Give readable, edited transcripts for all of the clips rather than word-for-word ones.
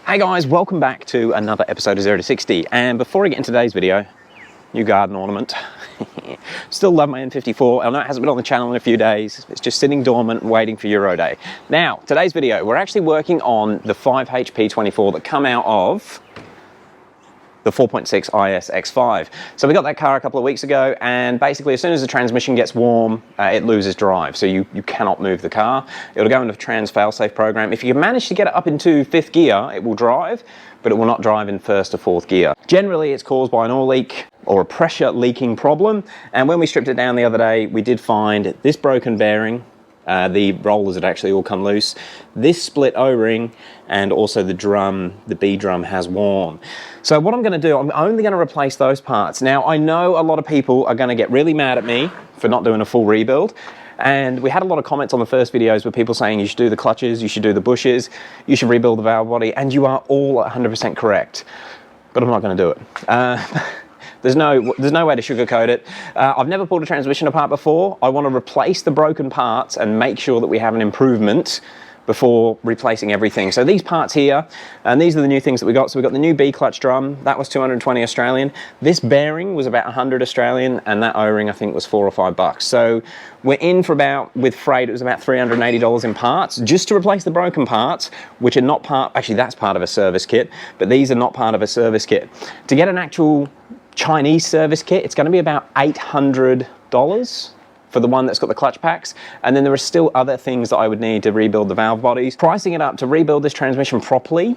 Hey guys, welcome back to another episode of 0 to 60. And before I get into today's video, new garden ornament. Still love my N54. I know it hasn't been on the channel in a few days. It's just sitting dormant waiting for Euro Day. Now, today's video, we're actually working on the 5HP-24 that come out of the 4.6 IS X5. So we got that car a couple of weeks ago, and basically as soon as the transmission gets warm, it loses drive. So you cannot move the car. It'll go into a trans failsafe program. If you can manage to get it up into 5th gear, it will drive, but it will not drive in 1st or 4th gear. Generally, it's caused by an oil leak or a pressure leaking problem. And when we stripped it down the other day, we did find this broken bearing. The rollers had actually all come loose. This split O-ring, and also the drum, the B drum has worn. So what I'm going to do, I'm only going to replace those parts. Now, I know a lot of people are going to get really mad at me for not doing a full rebuild. And we had a lot of comments on the first videos with people saying you should do the clutches, you should do the bushes, you should rebuild the valve body, and you are all 100% correct. But I'm not going to do it. There's no way to sugarcoat it. I've never pulled a transmission apart before. I want to replace the broken parts and make sure that we have an improvement before replacing everything. So these parts here, and these are the new things that we got. So we got the new B clutch drum, that was 220 Australian. This bearing was about 100 Australian, and that O-ring I think was $4 or $5. So we're in for about, with freight, it was about $380 in parts, just to replace the broken parts, which are not part, actually that's part of a service kit, but these are not part of a service kit. To get an actual Chinese service kit, it's going to be about $800 for the one that's got the clutch packs, and then there are still other things that I would need to rebuild the valve bodies. Pricing it up to rebuild this transmission properly,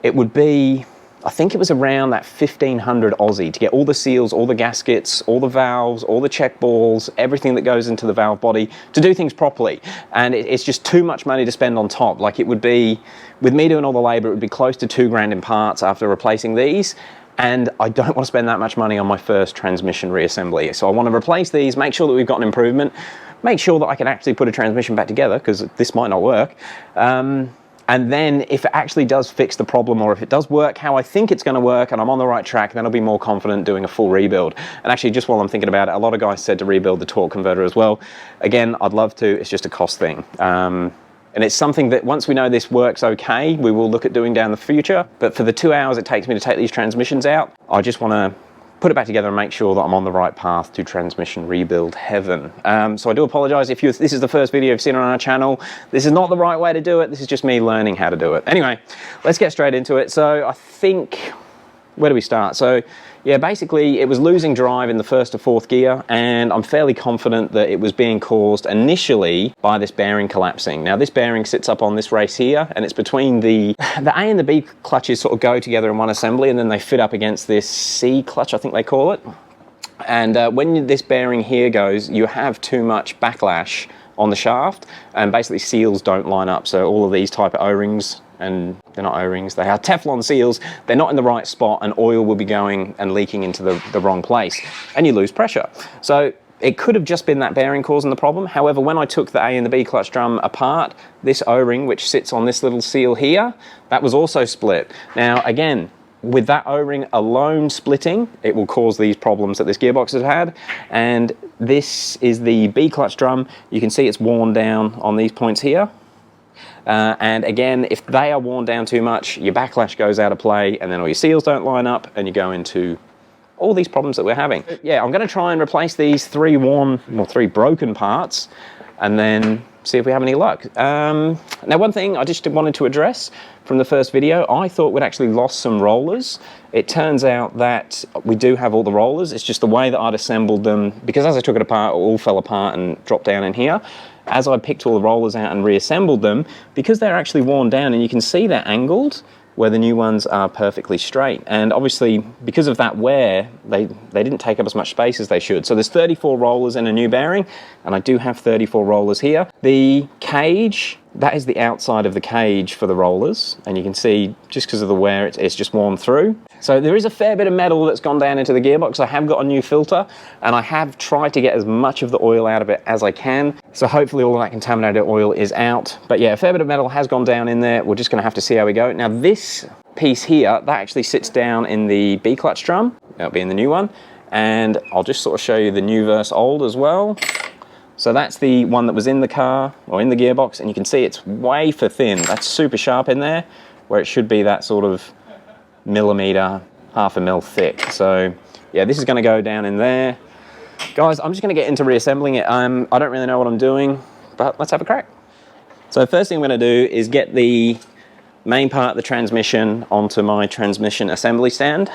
it would be, I think it was around that 1,500 Aussie to get all the seals, all the gaskets, all the valves, all the check balls, everything that goes into the valve body to do things properly. And it's just too much money to spend on top. Like, it would be, with me doing all the labor, it would be close to $2,000 in parts after replacing these. And I don't want to spend that much money on my first transmission reassembly. So I want to replace these, make sure that we've got an improvement, make sure that I can actually put a transmission back together, because this might not work. And then if it actually does fix the problem, or if it does work how I think it's going to work and I'm on the right track, then I'll be more confident doing a full rebuild. And actually, just while I'm thinking about it, a lot of guys said to rebuild the torque converter as well. Again, I'd love to, it's just a cost thing. And it's something that once we know this works okay, we will look at doing down the future. But for the 2 hours it takes me to take these transmissions out, I just want to put it back together and make sure that I'm on the right path to transmission rebuild heaven. So I do apologize if this is the first video you've seen on our channel. This is not the right way to do it. This is just me learning how to do it. Anyway, let's get straight into it. So I think, where do we start? So yeah, basically it was losing drive in the 1st or 4th gear, and I'm fairly confident that it was being caused initially by this bearing collapsing. Now this bearing sits up on this race here, and it's between the A and the B clutches sort of go together in one assembly, and then they fit up against this C clutch, I think they call it. And when this bearing here goes, you have too much backlash on the shaft, and basically seals don't line up. So all of these type of O-rings, and they're not O-rings, they are Teflon seals, they're not in the right spot, and oil will be going and leaking into the wrong place, and you lose pressure. So it could have just been that bearing causing the problem. However, when I took the A and the B clutch drum apart, this O-ring, which sits on this little seal here, that was also split. Now again, with that O-ring alone splitting, it will cause these problems that this gearbox has had. And this is the B clutch drum. You can see it's worn down on these points here. And again, if they are worn down too much, your backlash goes out of play, and then all your seals don't line up, and you go into all these problems that we're having. Yeah, I'm going to try and replace these three broken parts, and then see if we have any luck. Now, one thing I just wanted to address from the first video, I thought we'd actually lost some rollers. It turns out that we do have all the rollers. It's just the way that I'd assembled them, because as I took it apart, it all fell apart and dropped down in here. As I picked all the rollers out and reassembled them, because they're actually worn down, and you can see they're angled, where the new ones are perfectly straight. And obviously, because of that wear, they didn't take up as much space as they should. So there's 34 rollers in a new bearing, and I do have 34 rollers here. The cage, that is the outside of the cage for the rollers, and you can see just because of the wear, it's just worn through. So there is a fair bit of metal that's gone down into the gearbox. I have got a new filter, and I have tried to get as much of the oil out of it as I can. So hopefully all of that contaminated oil is out. But yeah, a fair bit of metal has gone down in there. We're just gonna have to see how we go. Now this piece here, that actually sits down in the B clutch drum. That'll be in the new one. And I'll just sort of show you the new versus old as well. So that's the one that was in the car, or in the gearbox, and you can see it's way for thin. That's super sharp in there. where it should be that sort of millimetre, half a mil thick. So yeah, this is going to go down in there. Guys, I'm just going to get into reassembling it. I don't really know what I'm doing, but let's have a crack. So first thing I'm going to do is get the main part of the transmission onto my transmission assembly stand.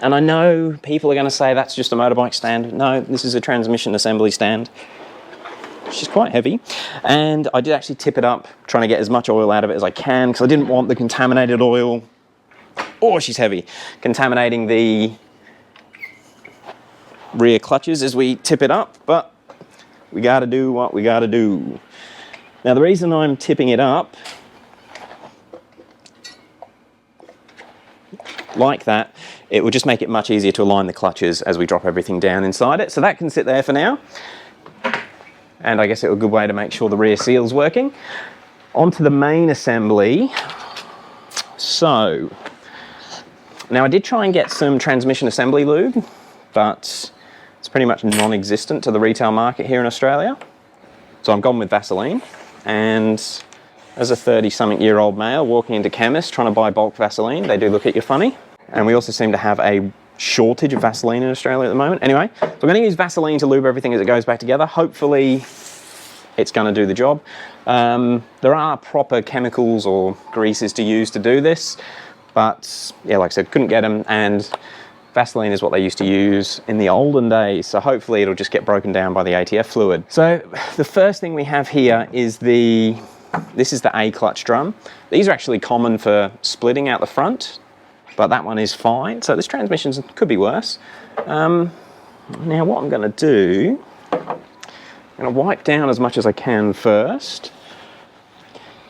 And I know people are going to say that's just a motorbike stand. No, this is a transmission assembly stand. She's quite heavy, and I did actually tip it up, trying to get as much oil out of it as I can, because I didn't want the contaminated oil, oh she's heavy, contaminating the rear clutches as we tip it up, but we got to do what we got to do. Now the reason I'm tipping it up like that, it will just make it much easier to align the clutches as we drop everything down inside it. So that can sit there for now. And I guess it's a good way to make sure the rear seal's working. Onto the main assembly. So, now I did try and get some transmission assembly lube, but it's pretty much non-existent to the retail market here in Australia. So I've gone with Vaseline, and as a 30-something-year-old male walking into chemists trying to buy bulk Vaseline, they do look at you funny. And we also seem to have a shortage of Vaseline in Australia at the moment. Anyway, so I'm going to use Vaseline to lube everything as it goes back together. Hopefully it's going to do the job. There are proper chemicals or greases to use to do this, but yeah, like I said, couldn't get them, and Vaseline is what they used to use in the olden days, so hopefully it'll just get broken down by the ATF fluid. So the first thing we have here is this is the A clutch drum. These are actually common for splitting out the front, but that one is fine. So this transmission could be worse. Now what I'm going to do, I'm going to wipe down as much as I can first,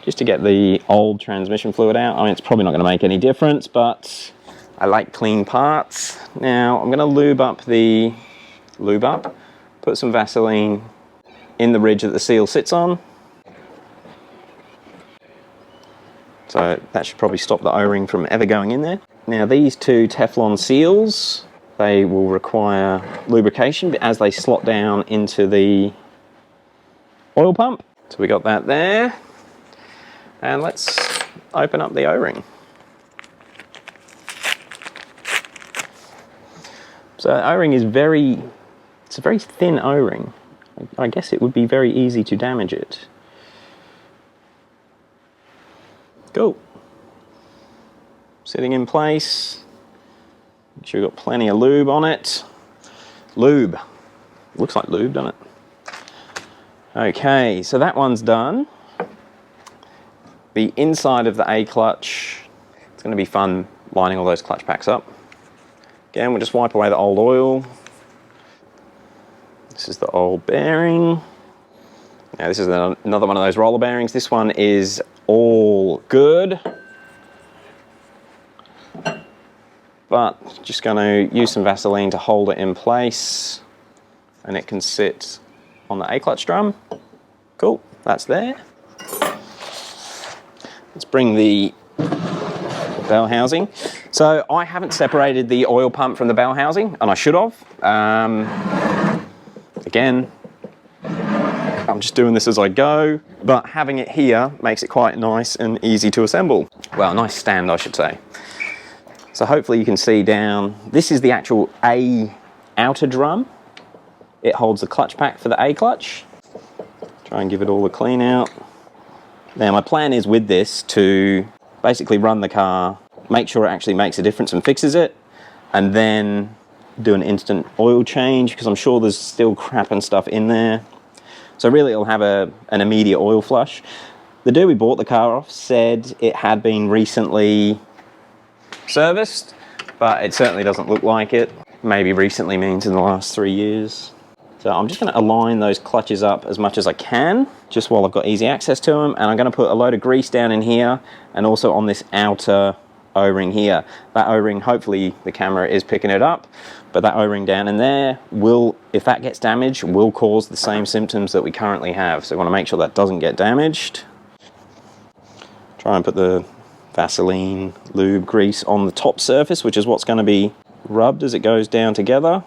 just to get the old transmission fluid out. I mean, it's probably not going to make any difference, but I like clean parts. Now I'm going to lube up, put some Vaseline in the ridge that the seal sits on. So that should probably stop the O-ring from ever going in there. Now these two Teflon seals, they will require lubrication as they slot down into the oil pump. So we got that there. And let's open up the O-ring. So O-ring is it's a very thin O-ring. I guess it would be very easy to damage it. Cool. Sitting in place. Make sure we've got plenty of lube on it. Lube. Looks like lube, doesn't it? Okay, so that one's done. The inside of the A clutch, it's going to be fun lining all those clutch packs up. Again, we'll just wipe away the old oil. This is the old bearing. Now this is another one of those roller bearings. This one is all good, but just going to use some Vaseline to hold it in place, and it can sit on the A clutch drum. Cool, that's there. Let's bring the bell housing. So I haven't separated the oil pump from the bell housing, and I should have. Again, I'm just doing this as I go, but having it here makes it quite nice and easy to assemble. Well, a nice stand, I should say. So hopefully you can see down, this is the actual A outer drum. It holds the clutch pack for the A clutch. Try and give it all a clean out. Now my plan is with this to basically run the car, make sure it actually makes a difference and fixes it, and then do an instant oil change, because I'm sure there's still crap and stuff in there. So really it'll have an immediate oil flush. The dude we bought the car off said it had been recently serviced, but it certainly doesn't look like it. Maybe recently means in the last 3 years. So I'm just going to align those clutches up as much as I can, just while I've got easy access to them, and I'm going to put a load of grease down in here and also on this outer O-ring here. That O-ring, hopefully the camera is picking it up, but that O-ring down in there will, if that gets damaged, will cause the same symptoms that we currently have. So we want to make sure that doesn't get damaged. Try and put the Vaseline lube grease on the top surface, which is what's going to be rubbed as it goes down together.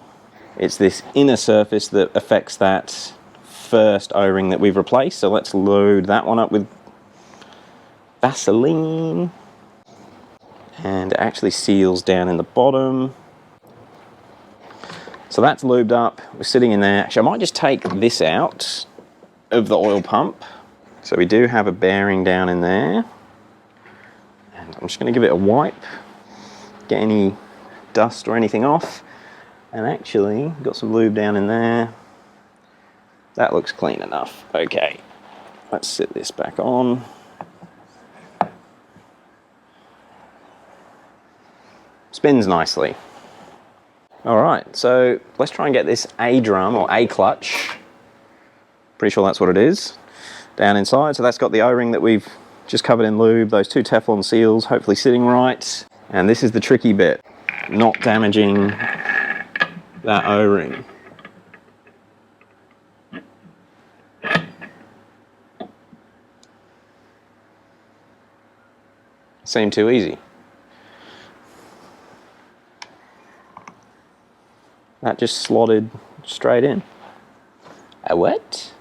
It's this inner surface that affects that first O-ring that we've replaced. So let's load that one up with Vaseline. and it actually seals down in the bottom. So that's lubed up, we're sitting in there. Actually, I might just take this out of the oil pump. So we do have a bearing down in there. And I'm just going to give it a wipe, get any dust or anything off. And actually, got some lube down in there. That looks clean enough. Okay, let's sit this back on. Spins nicely. Alright, so let's try and get this A drum or A clutch, pretty sure that's what it is, down inside. So that's got the O-ring that we've just covered in lube, those two Teflon seals hopefully sitting right. And this is the tricky bit, not damaging that O-ring. Seemed too easy. That just slotted straight in. A what?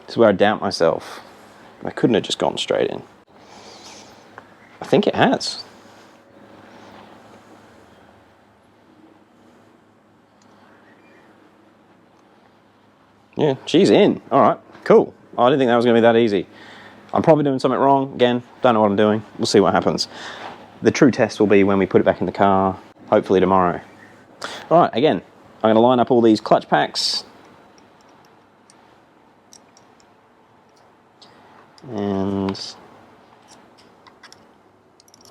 This is where I doubt myself. I couldn't have just gone straight in. I think it has. Yeah, she's in. All right, cool. I didn't think that was going to be that easy. I'm probably doing something wrong. Again, don't know what I'm doing. We'll see what happens. The true test will be when we put it back in the car, hopefully tomorrow. All right, again, I'm going to line up all these clutch packs. And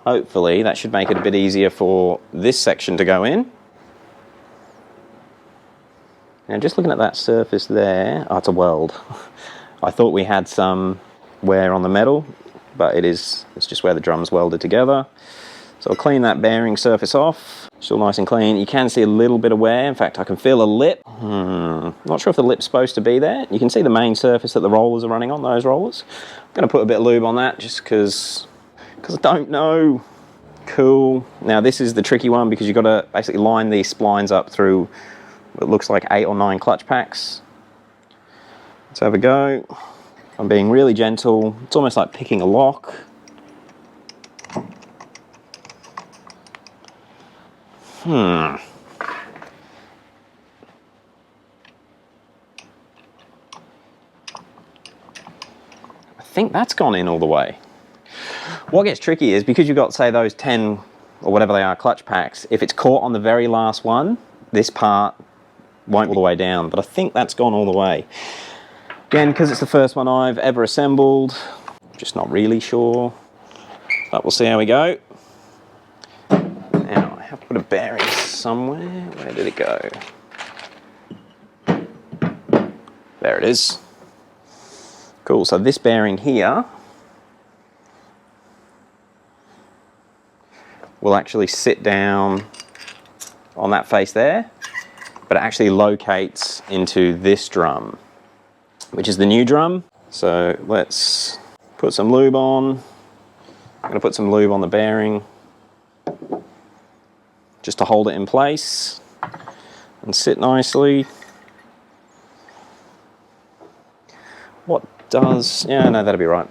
hopefully that should make it a bit easier for this section to go in. Now just looking at that surface there, oh, it's a weld. I thought we had some wear on the metal, but it's just where the drum's welded together. So I'll clean that bearing surface off. Still nice and clean. You can see a little bit of wear. In fact, I can feel a lip. Not sure if the lip's supposed to be there. You can see the main surface that the rollers are running on, those rollers. I'm going to put a bit of lube on that just because I don't know. Cool. Now this is the tricky one because you've got to basically line these splines up through what looks like 8 or 9 clutch packs. Let's have a go. I'm being really gentle. It's almost like picking a lock. I think that's gone in all the way. What gets tricky is because you've got, say, those 10 or whatever they are clutch packs, if it's caught on the very last one, this part won't all the way down, but I think that's gone all the way. Again, because it's the first one I've ever assembled, I'm just not really sure, but we'll see how we go. Now, I have to put a bearing somewhere. Where did it go? There it is. Cool, so this bearing here will actually sit down on that face there, but it actually locates into this drum, which is the new drum. So let's put some lube on. I'm going to put some lube on the bearing just to hold it in place and sit nicely. What does, yeah, no, that'll be right.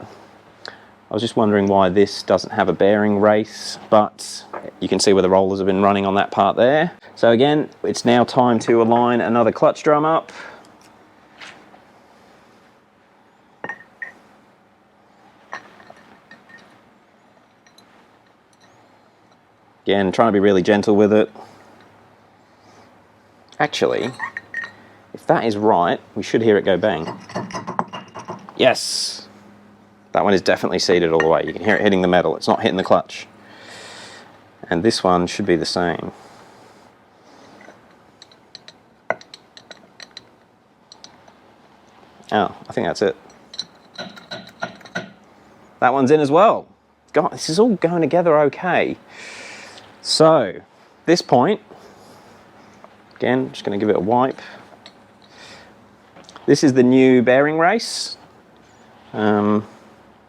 I was just wondering why this doesn't have a bearing race, but you can see where the rollers have been running on that part there. So again, it's now time to align another clutch drum up. Again, trying to be really gentle with it. Actually, if that is right, we should hear it go bang. Yes! That one is definitely seated all the way. You can hear it hitting the metal. It's not hitting the clutch. And this one should be the same. Oh, I think that's it. That one's in as well. God, this is all going together okay. So, this point, again, just going to give it a wipe. This is the new bearing race.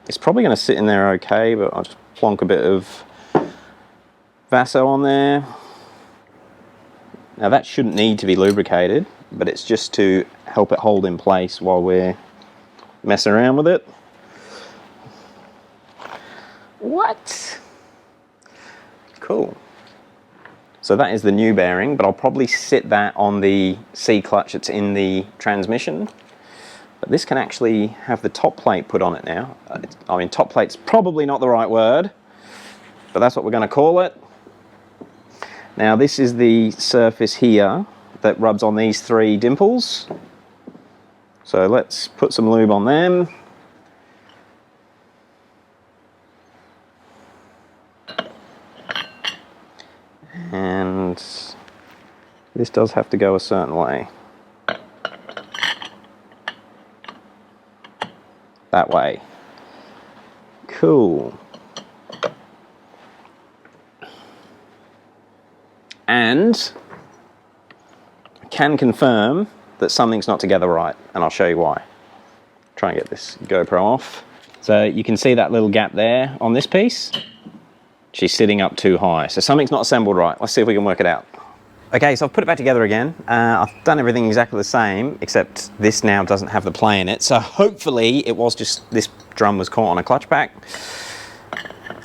It's probably going to sit in there okay, but I'll just plonk a bit of Vaso on there. Now that shouldn't need to be lubricated, but it's just to help it hold in place while we're messing around with it. What? Cool. So that is the new bearing, but I'll probably sit that on the C clutch that's in the transmission. But this can actually have the top plate put on it now. I mean, top plate's probably not the right word, but that's what we're going to call it. Now this is the surface here that rubs on these three dimples. So let's put some lube on them. And this does have to go a certain way. That way. Cool. And I can confirm that something's not together right, and I'll show you why. Try and get this GoPro off. So you can see that little gap there on this piece. She's sitting up too high, so something's not assembled right. Let's see if we can work it out. Okay, so I've put it back together again. I've done everything exactly the same, except this now doesn't have the play in it. So hopefully it was just this drum was caught on a clutch pack.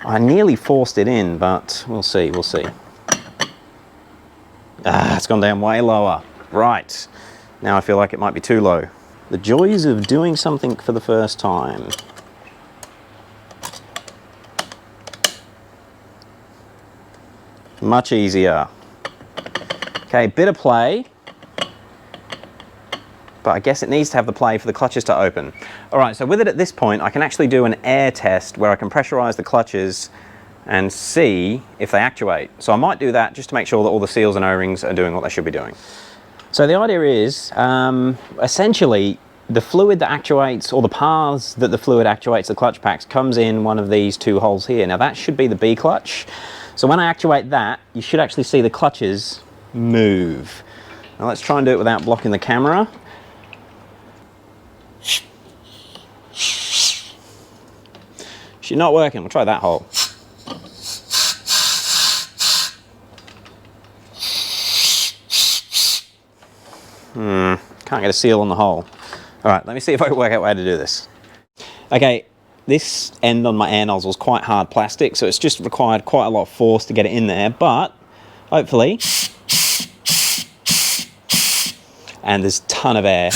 I nearly forced it in, but we'll see, we'll see. It's gone down way lower. Right, now I feel like it might be too low. The joys of doing something for the first time. Much easier. Okay, bit of play, but I guess it needs to have the play for the clutches to open. All right, so with it at this point, I can actually do an air test where I can pressurize the clutches and see if they actuate. So I might do that just to make sure that all the seals and O-rings are doing what they should be doing. So the idea is, essentially, the fluid that actuates, or the paths that the fluid actuates the clutch packs comes in one of these two holes here. Now that should be the B clutch. So when I actuate that, you should actually see the clutches move. Now let's try and do it without blocking the camera. She's not working, we'll try that hole. Can't get a seal on the hole. All right, let me see if I can work out how to do this. Okay, this end on my air nozzle is quite hard plastic, so it's just required quite a lot of force to get it in there, but hopefully, and there's a ton of air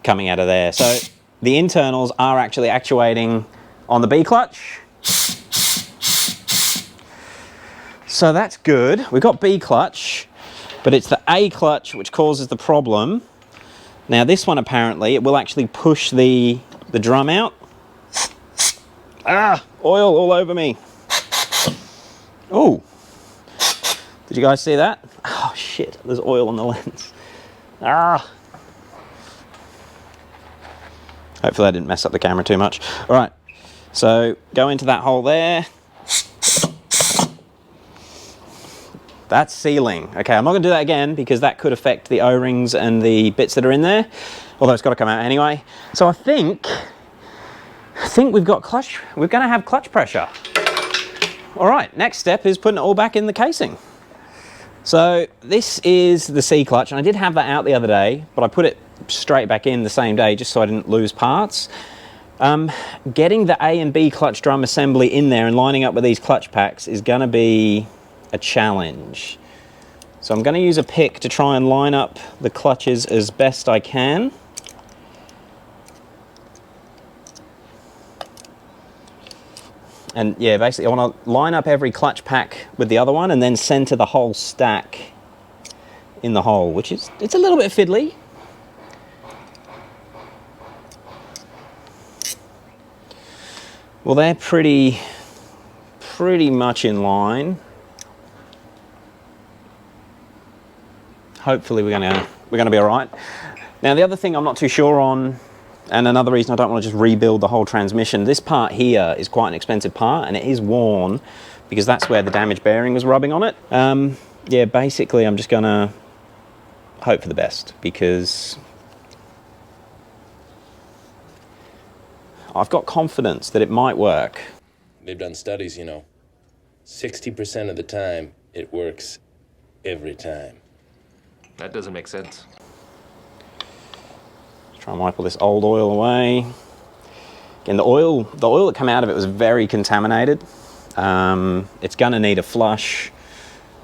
coming out of there. So the internals are actually actuating on the B clutch. So that's good. We've got B clutch, but it's the A clutch which causes the problem. Now this one apparently, it will actually push the drum out. Ah, oil all over me. Oh, did you guys see that? Oh shit, there's oil on the lens. Ah. Hopefully I didn't mess up the camera too much. All right, so go into that hole there. That's sealing. Okay, I'm not gonna do that again because that could affect the O-rings and the bits that are in there, although it's gotta come out anyway. So I think we've got clutch, we're gonna have clutch pressure. All right, next step is putting it all back in the casing. So this is the C clutch, and I did have that out the other day, but I put it straight back in the same day just so I didn't lose parts. Getting the A and B clutch drum assembly in there and lining up with these clutch packs is gonna be a challenge. So I'm going to use a pick to try and line up the clutches as best I can. And yeah, basically I want to line up every clutch pack with the other one and then center the whole stack in the hole, which is, it's a little bit fiddly. Well, they're pretty much in line. Hopefully we're gonna be all right. Now the other thing I'm not too sure on, and another reason I don't want to just rebuild the whole transmission, this part here is quite an expensive part and it is worn because that's where the damaged bearing was rubbing on it. Yeah, basically I'm just gonna hope for the best because I've got confidence that it might work. They've done studies, you know. 60% of the time, it works every time. That doesn't make sense. Try and wipe all this old oil away. And the oil that came out of it was very contaminated. It's gonna need a flush,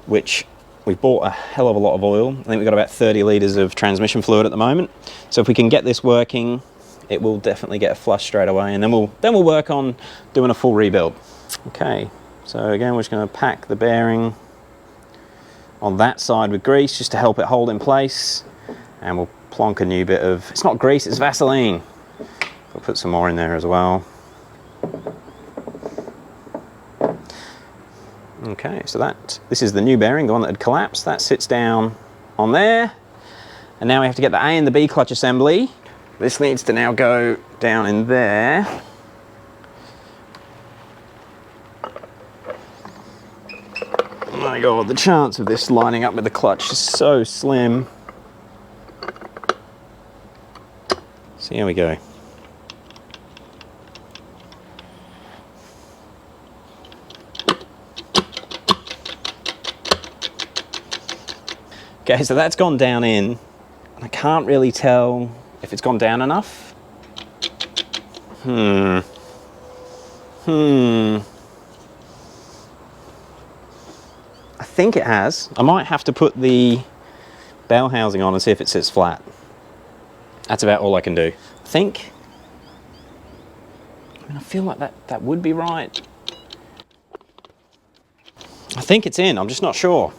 which we bought a hell of a lot of oil. I think we've got about 30 litres of transmission fluid at the moment. So if we can get this working, it will definitely get a flush straight away, and then we'll work on doing a full rebuild. Okay, so again, we're just gonna pack the bearing on that side with grease just to help it hold in place, and we'll plonk a new bit of, it's not grease, it's Vaseline. We'll put some more in there as well. Okay, so this is the new bearing, the one that had collapsed. That sits down on there. And now we have to get the A and the B clutch assembly. This needs to now go down in there. Oh my God, the chance of this lining up with the clutch is so slim. So here we go. Okay, so that's gone down in. I can't really tell if it's gone down enough. I think it has. I might have to put the bell housing on and see if it sits flat. That's about all I can do. I mean, I feel like that would be right. I think it's in, I'm just not sure.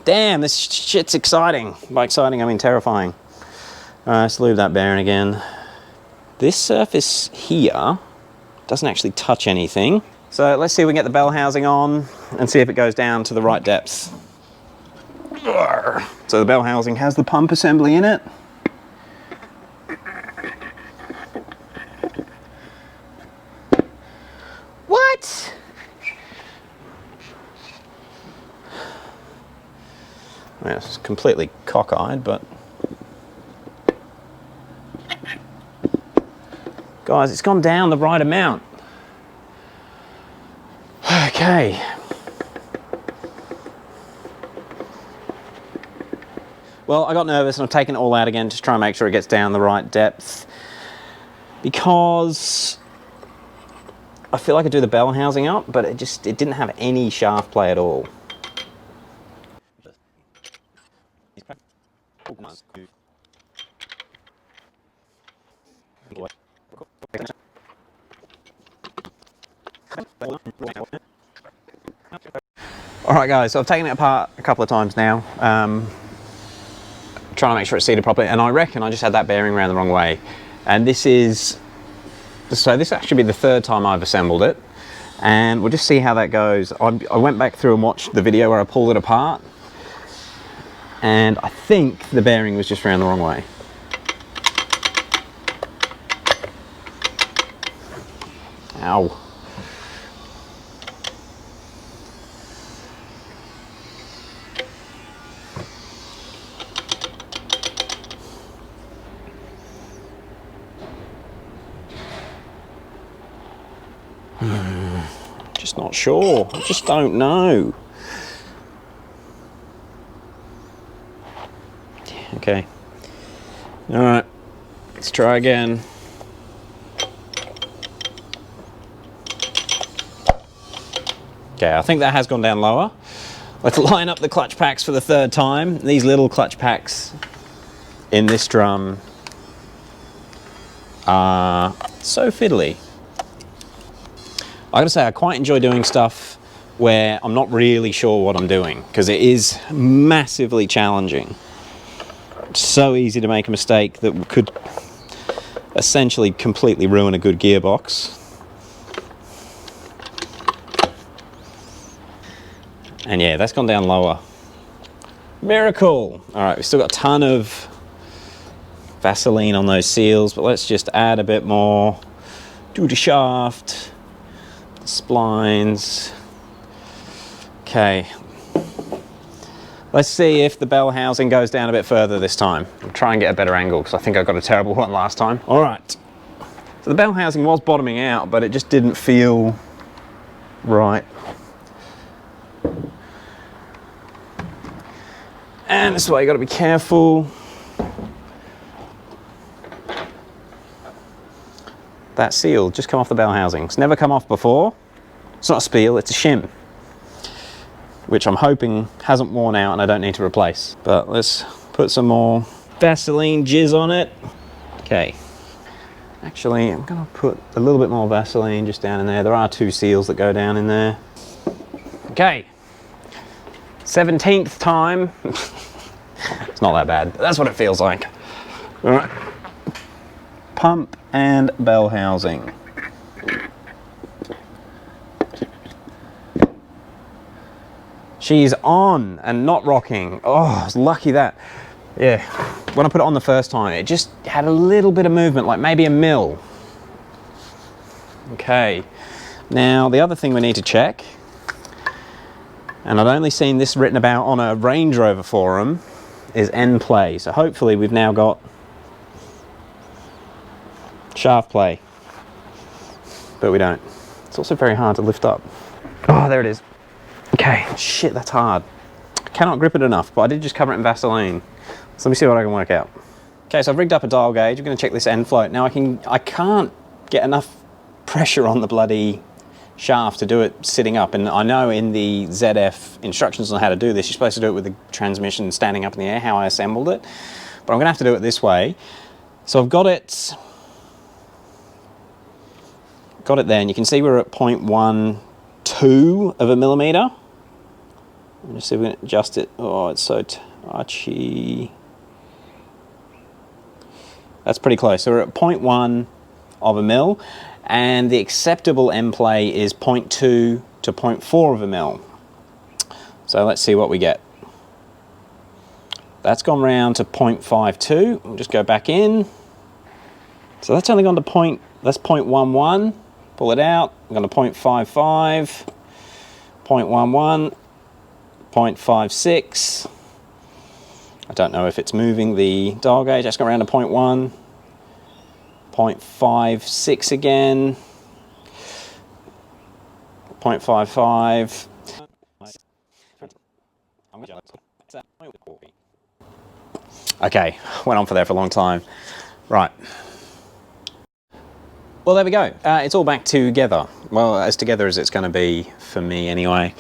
Damn, this shit's exciting. By exciting, I mean terrifying. Let's lube that bearing again. This surface here doesn't actually touch anything. So let's see if we can get the bell housing on and see if it goes down to the right depth. So the bell housing has the pump assembly in it. What? Yeah, it's completely cockeyed, but guys, it's gone down the right amount. Okay. Well, I got nervous and I've taken it all out again, just try and make sure it gets down the right depth, because I feel like I do the bell housing up, but it didn't have any shaft play at all. Alright guys, so I've taken it apart a couple of times now, trying to make sure it's seated properly, and I reckon I just had that bearing around the wrong way. And this actually be the third time I've assembled it, and we'll just see how that goes. I went back through and watched the video where I pulled it apart, and I think the bearing was just around the wrong way. Ow. Just not sure. I just don't know. Okay. All right. Let's try again. Okay, I think that has gone down lower. Let's line up the clutch packs for the third time. These little clutch packs in this drum are so fiddly. I gotta say, I quite enjoy doing stuff where I'm not really sure what I'm doing, because it is massively challenging. It's so easy to make a mistake that could essentially completely ruin a good gearbox. And yeah, that's gone down lower. Miracle! All right, we've still got a ton of Vaseline on those seals, but let's just add a bit more. Do the shaft. Splines. Okay, let's see if the bell housing goes down a bit further this time. I'll try and get a better angle, because I think I got a terrible one last time. All right, so the bell housing was bottoming out, but it just didn't feel right. And this is why you got to be careful. that seal just come off the bell housing. It's never come off before. It's not a spiel, it's a shim, which I'm hoping hasn't worn out and I don't need to replace. But let's put some more Vaseline jizz on it. Okay. Actually, I'm gonna put a little bit more Vaseline just down in there. There are 2 seals that go down in there. Okay. 17th time. It's not that bad, but that's what it feels like. All right. Pump and bell housing. She's on and not rocking. Oh, I was lucky that. Yeah, when I put it on the first time, it just had a little bit of movement, like maybe a mil. Okay, now the other thing we need to check, and I'd only seen this written about on a Range Rover forum, is end play. So hopefully we've now got shaft play, but we don't. It's also very hard to lift up. Oh, there it is. Okay, shit, that's hard. I cannot grip it enough, but I did just cover it in Vaseline. So let me see what I can work out. Okay, so I've rigged up a dial gauge. I'm going to check this end float. Now I can't get enough pressure on the bloody shaft to do it sitting up. And I know in the ZF instructions on how to do this, you're supposed to do it with the transmission standing up in the air, how I assembled it. But I'm going to have to do it this way. So I've got it there, and you can see we're at 0.12 of a millimeter. Let's see if we can adjust it. Oh, it's so touchy. That's pretty close. So we're at 0.1 of a mil, and the acceptable end play is 0.2 to 0.4 of a mil. So let's see what we get. That's gone round to 0.52. We'll just go back in. So that's only gone to that's 0.11. Pull it out. I'm going to 0.55, 0.11. 0.56. I don't know if it's moving the dial gauge. That's gone around to 0.1, 0.56 again, 0.55. Okay, went on for there for a long time. Right. Well, there we go. It's all back together. Well, as together as it's going to be for me anyway.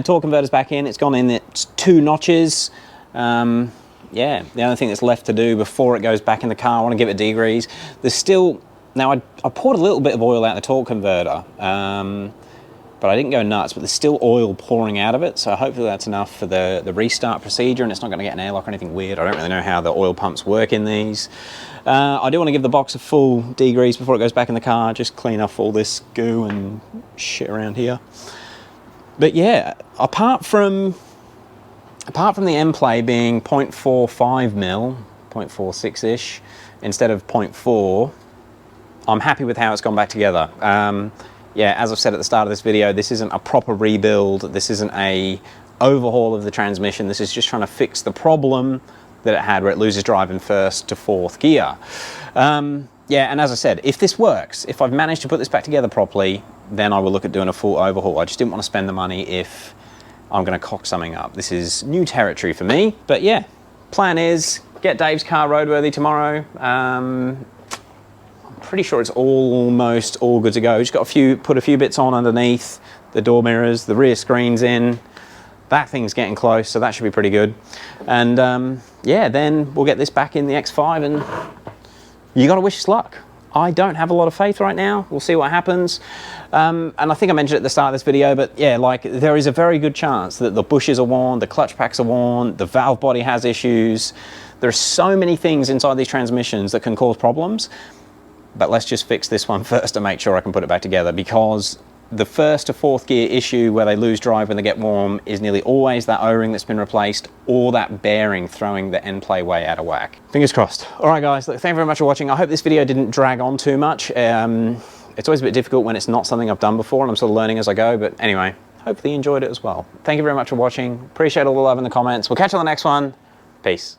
Torque converter's back in. It's gone in at 2 notches. Yeah, the only thing that's left to do before it goes back in the car, I want to give it a degrease. There's still... Now, I poured a little bit of oil out the torque converter, but I didn't go nuts, but there's still oil pouring out of it, so hopefully that's enough for the restart procedure, and it's not going to get an airlock or anything weird. I don't really know how the oil pumps work in these. I do want to give the box a full degrease before it goes back in the car, just clean off all this goo and shit around here. But yeah, apart from the end play being 0.45 mil, 0.46-ish, instead of 0.4, I'm happy with how it's gone back together. Yeah, as I've said at the start of this video, this isn't a proper rebuild, this isn't a overhaul of the transmission, this is just trying to fix the problem that it had where it loses drive in 1st to 4th gear. Yeah, and as I said, if this works, if I've managed to put this back together properly, then I will look at doing a full overhaul. I just didn't want to spend the money if I'm going to cock something up. This is new territory for me, but yeah, plan is get Dave's car roadworthy tomorrow. I'm pretty sure it's almost all good to go. Just got put a few bits on underneath, the door mirrors, the rear screen's in. That thing's getting close, so that should be pretty good. And yeah, then we'll get this back in the X5, and you got to wish us luck. I don't have a lot of faith right now. We'll see what happens. And I think I mentioned it at the start of this video, but yeah, like there is a very good chance that the bushes are worn, the clutch packs are worn, the valve body has issues. There are so many things inside these transmissions that can cause problems. But let's just fix this one first to make sure I can put it back together, because the 1st to 4th gear issue where they lose drive when they get warm is nearly always that O-ring that's been replaced or that bearing throwing the end play way out of whack. Fingers crossed. All right, guys, look, thank you very much for watching. I hope this video didn't drag on too much. It's always a bit difficult when it's not something I've done before and I'm sort of learning as I go, but anyway, hopefully you enjoyed it as well. Thank you very much for watching. Appreciate all the love in the comments. We'll catch you on the next one. Peace.